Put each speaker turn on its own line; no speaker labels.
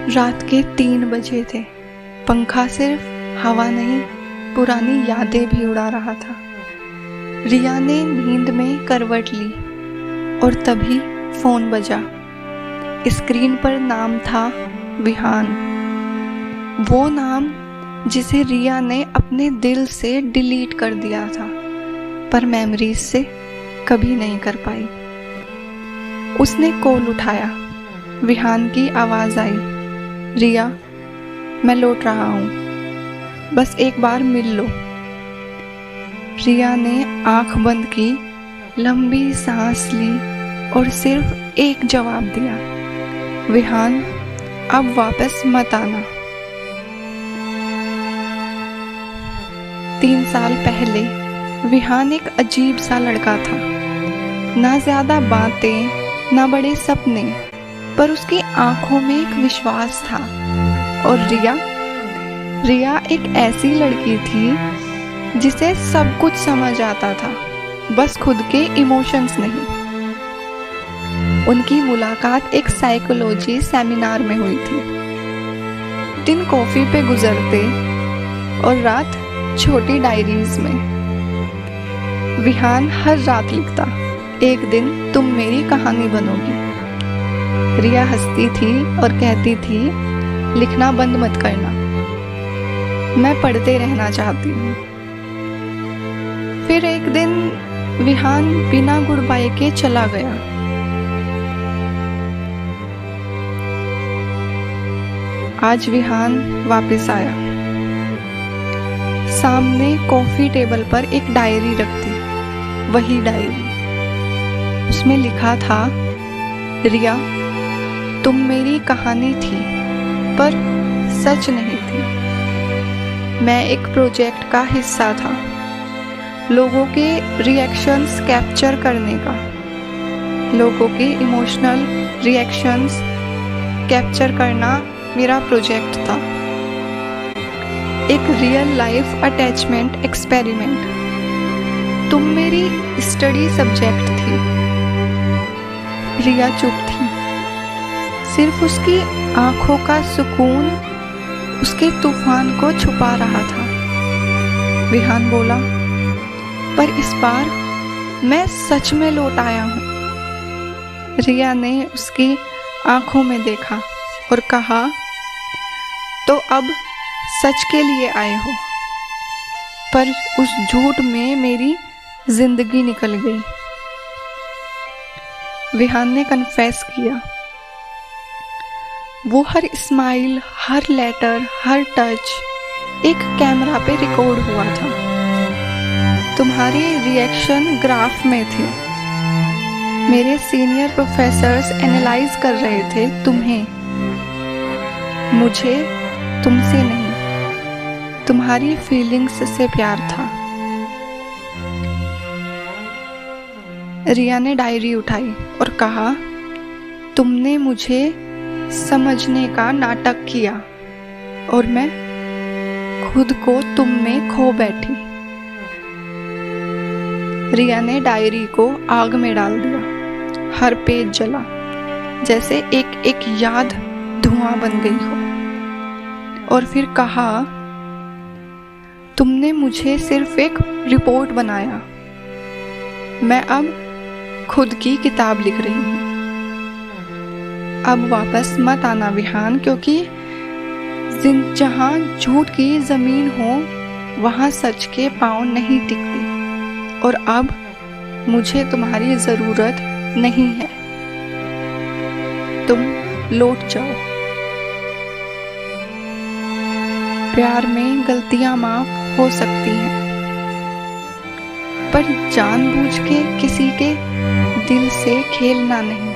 रात के 3 बजे थे। पंखा सिर्फ हवा नहीं, पुरानी यादें भी उड़ा रहा था। रिया ने नींद में करवट ली और तभी फोन बजा। स्क्रीन पर नाम था विहान, वो नाम जिसे रिया ने अपने दिल से डिलीट कर दिया था, पर मेमोरीज से कभी नहीं कर पाई। उसने कॉल उठाया। विहान की आवाज आई, रिया, मैं लौट रहा हूँ, बस एक बार मिल लो। रिया ने आंख बंद की, लंबी सांस ली और सिर्फ एक जवाब दिया, विहान, अब वापस मत आना। 3 साल पहले विहान एक अजीब सा लड़का था। ना ज्यादा बातें, ना बड़े सपने, पर उसकी आंखों में एक विश्वास था। और रिया एक ऐसी लड़की थी जिसे सब कुछ समझ आता था, बस खुद के इमोशंस नहीं। उनकी मुलाकात एक साइकोलॉजी सेमिनार में हुई थी। दिन कॉफी पे गुजरते और रात छोटी डायरीज में। विहान हर रात लिखता, एक दिन तुम मेरी कहानी बनोगी। रिया हंसती थी और कहती थी, लिखना बंद मत करना, मैं पढ़ते रहना चाहती हूँ। फिर एक दिन विहान बिना गुड बाय के चला गया। आज विहान वापस आया। सामने कॉफी टेबल पर एक डायरी रखती, वही डायरी। उसमें लिखा था, रिया, तुम मेरी कहानी थी पर सच नहीं थी। मैं एक प्रोजेक्ट का हिस्सा था, लोगों के रिएक्शंस कैप्चर करने का, लोगों के इमोशनल रिएक्शंस कैप्चर करना मेरा प्रोजेक्ट था। एक रियल लाइफ अटैचमेंट एक्सपेरिमेंट। तुम मेरी स्टडी सब्जेक्ट थी। रिया चुप थी। सिर्फ उसकी आंखों का सुकून उसके तूफान को छुपा रहा था। विहान बोला, पर इस बार मैं सच में लौट आया हूँ। रिया ने उसकी आंखों में देखा और कहा, तो अब सच के लिए आए हो। पर उस झूठ में मेरी जिंदगी निकल गई। विहान ने कन्फेस किया, वो हर स्माइल, हर लेटर, हर टच एक कैमरा पे रिकॉर्ड हुआ था। तुम्हारे रिएक्शन ग्राफ में थे। मेरे सीनियर प्रोफेसर्स एनालाइज कर रहे थे तुम्हें, मुझे तुमसे नहीं, तुम्हारी फीलिंग्स से प्यार था। रिया ने डायरी उठाई और कहा, तुमने मुझे समझने का नाटक किया और मैं खुद को तुम में खो बैठी। रिया ने डायरी को आग में डाल दिया। हर पेज जला, जैसे एक एक याद धुआं बन गई हो। और फिर कहा, तुमने मुझे सिर्फ एक रिपोर्ट बनाया, मैं अब खुद की किताब लिख रही हूँ। अब वापस मत आना विहान, क्योंकि जहाँ झूठ की जमीन हो वहाँ सच के पांव नहीं टिकते। और अब मुझे तुम्हारी जरूरत नहीं है, तुम लौट जाओ। प्यार में गलतियां माफ हो सकती हैं, पर जानबूझ के किसी के दिल से खेलना नहीं।